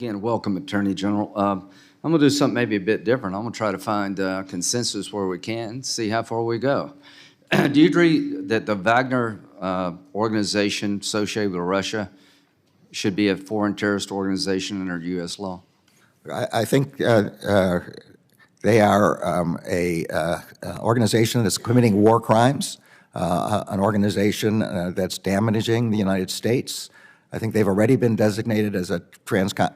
Again, welcome, Attorney General. I'm going to do something maybe a bit different. I'm going to try to find consensus where we can, see how far we go. Do you agree that the Wagner organization associated with Russia should be a foreign terrorist organization under U.S. law? I think they are a organization that's committing war crimes, an organization that's damaging the United States. I think they've already been designated as a Criminal,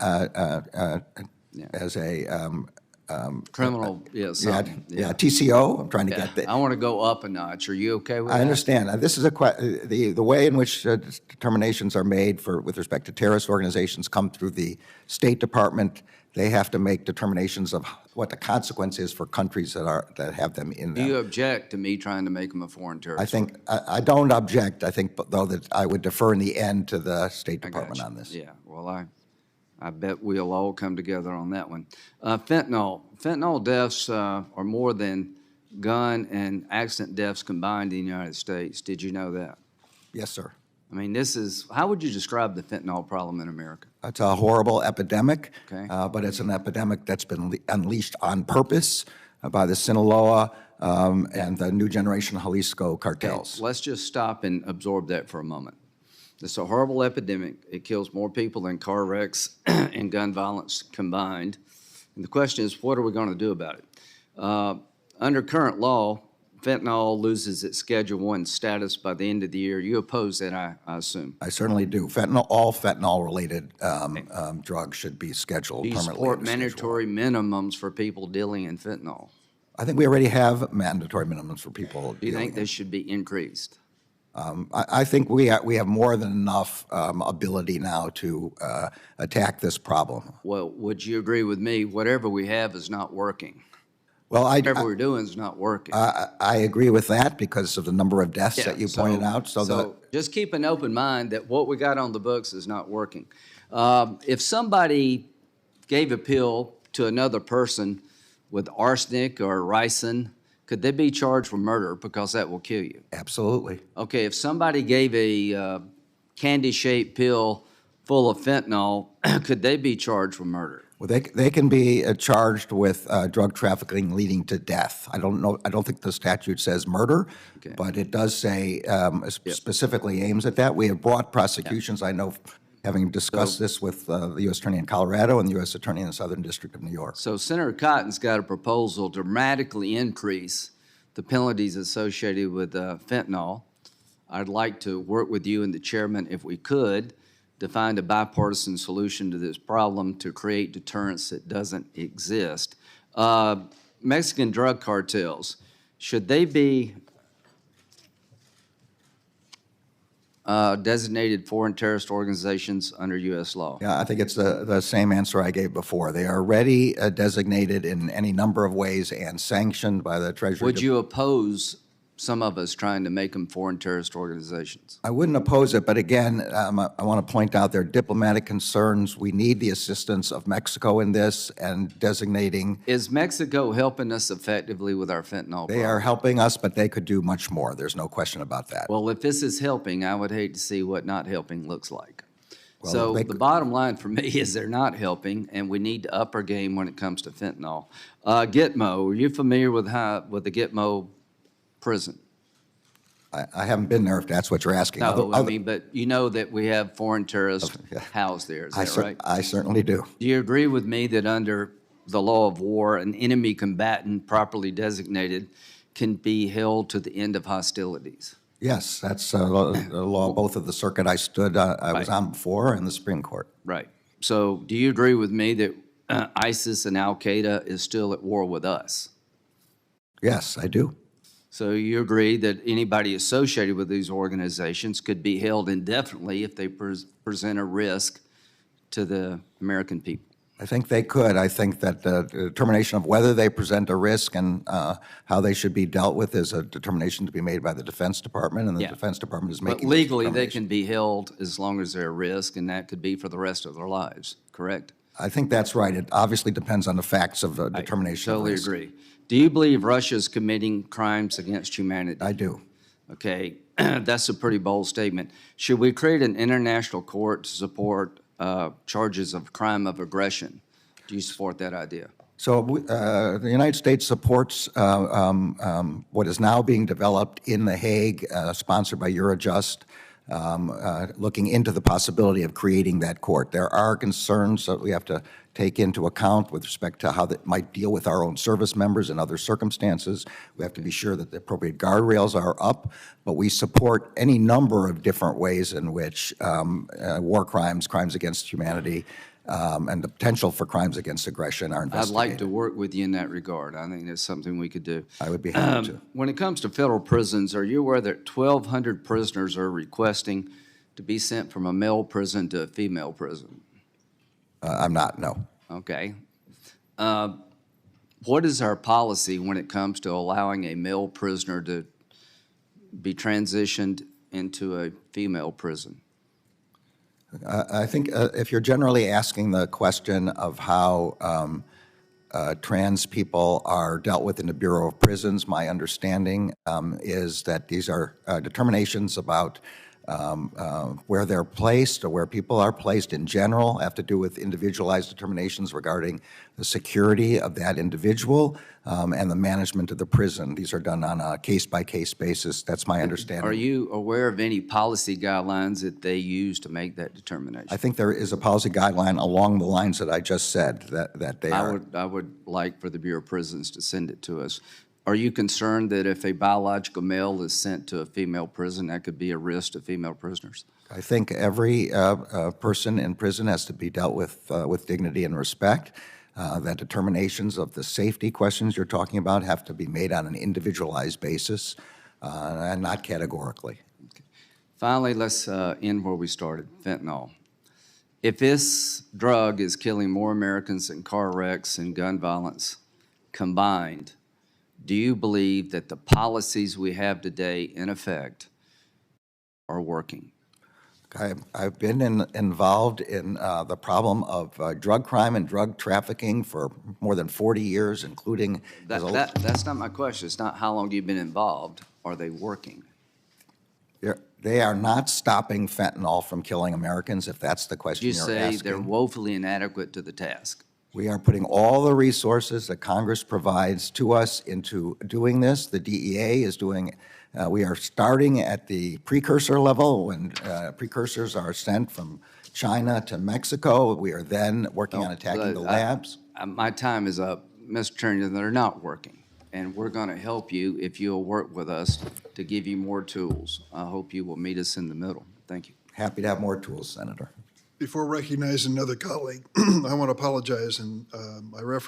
TCO. I'm trying to get that. I want to go up a notch. Are you okay with that? I understand. This is the way in which determinations are made with respect to terrorist organizations come through the State Department. They have to make determinations of what the consequence is for countries that have them in them. Do you object to me trying to make them a foreign terrorist? I don't object. I think, though, that I would defer in the end to the State Department on this. Yeah, well, I bet we'll all come together on that one. Fentanyl deaths are more than gun and accident deaths combined in the United States. Did you know that? Yes, sir. I mean, how would you describe the fentanyl problem in America? It's a horrible epidemic, okay. But it's an epidemic that's been unleashed on purpose by the Sinaloa and the new generation Jalisco cartels. Okay. Let's just stop and absorb that for a moment. It's a horrible epidemic. It kills more people than car wrecks and gun violence combined. And the question is, what are we going to do about it? Under current law, fentanyl loses its Schedule I status by the end of the year. You oppose that, I assume? I certainly do. All fentanyl-related drugs should be scheduled permanently. Do you support mandatory minimums for people dealing in fentanyl? I think we already have mandatory minimums for people. Do you think they should be increased? I think we have more than enough ability now to attack this problem. Well, would you agree with me? Whatever we have is not working. Well, whatever we're doing is not working. I agree with that because of the number of deaths that you pointed out. So just keep an open mind that what we got on the books is not working. If somebody gave a pill to another person with arsenic or ricin, could they be charged with murder because that will kill you? Absolutely. Okay, if somebody gave a candy-shaped pill full of fentanyl, could they be charged with murder? Well, they can be charged with drug trafficking leading to death. I don't think the statute says murder, okay, but it does say specifically aims at that. We have brought prosecutions. I know, having discussed this with the U.S. Attorney in Colorado and the U.S. Attorney in the Southern District of New York. So Senator Cotton's got a proposal to dramatically increase the penalties associated with fentanyl. I'd like to work with you and the chairman, if we could, to find a bipartisan solution to this problem to create deterrence that doesn't exist. Mexican drug cartels, should they be designated foreign terrorist organizations under U.S. law? Yeah, I think it's the same answer I gave before. They are already designated in any number of ways and sanctioned by the Treasury. Would you oppose some of us trying to make them foreign terrorist organizations? I wouldn't oppose it, but again, I want to point out there are diplomatic concerns. We need the assistance of Mexico in this and designating. Is Mexico helping us effectively with our fentanyl problem? They are helping us, but they could do much more. There's no question about that. Well, if this is helping, I would hate to see what not helping looks like. Well, so the bottom line for me is they're not helping, and we need to up our game when it comes to fentanyl. Gitmo, are you familiar with the Gitmo prison? I haven't been there, if that's what you're asking. No, I mean, but you know that we have foreign terrorists housed there, is that right? I certainly do. Do you agree with me that under the law of war, an enemy combatant properly designated can be held to the end of hostilities? Yes, that's the law both of the circuit I was on before and the Supreme Court. Right. So do you agree with me that ISIS and Al-Qaeda is still at war with us? Yes, I do. So you agree that anybody associated with these organizations could be held indefinitely if they present a risk to the American people? I think they could. I think that the determination of whether they present a risk and how they should be dealt with is a determination to be made by the Defense Department, and the Defense Department is making. But legally, they can be held as long as they're a risk, and that could be for the rest of their lives, correct? I think that's right. It obviously depends on the facts of the determination. I totally agree. Do you believe Russia is committing crimes against humanity? I do. Okay, that's a pretty bold statement. Should we create an international court to support charges of crime of aggression. Do you support that idea? So the United States supports what is now being developed in The Hague, sponsored by Eurojust, looking into the possibility of creating that court. There are concerns that we have to take into account with respect to how that might deal with our own service members in other circumstances. We have to be sure that the appropriate guardrails are up, but we support any number of different ways in which war crimes, crimes against humanity, and the potential for crimes against aggression are investigated. I'd like to work with you in that regard. I think that's something we could do. I would be happy to. When it comes to federal prisons, are you aware that 1,200 prisoners are requesting to be sent from a male prison to a female prison? I'm not, no. Okay. What is our policy when it comes to allowing a male prisoner to be transitioned into a female prison? I think if you're generally asking the question of how trans people are dealt with in the Bureau of Prisons, my understanding is that these are determinations about where they're placed or where people are placed in general have to do with individualized determinations regarding the security of that individual and the management of the prison. These are done on a case-by-case basis. That's my understanding. Are you aware of any policy guidelines that they use to make that determination? I think there is a policy guideline along the lines that I just said, that they are. I would like for the Bureau of Prisons to send it to us. Are you concerned that if a biological male is sent to a female prison, that could be a risk to female prisoners? I think every person in prison has to be dealt with dignity and respect. That determinations of the safety questions you're talking about have to be made on an individualized basis and not categorically. Okay. Finally, let's end where we started, fentanyl. If this drug is killing more Americans in car wrecks and gun violence combined, do you believe that the policies we have today in effect are working? I've been involved in the problem of drug crime and drug trafficking for more than 40 years, including... That's not my question. It's not how long you've been involved. Are they working? They are not stopping fentanyl from killing Americans, if that's the question you're asking. You say they're woefully inadequate to the task. We are putting all the resources that Congress provides to us into doing this. The DEA is doing, we are starting at the precursor level when precursors are sent from China to Mexico. We are then working on attacking the labs. My time is up. Mr. Attorney, they're not working. And we're going to help you if you'll work with us to give you more tools. I hope you will meet us in the middle. Thank you. Happy to have more tools, Senator. Before recognizing another colleague, I want to apologize, and I referenced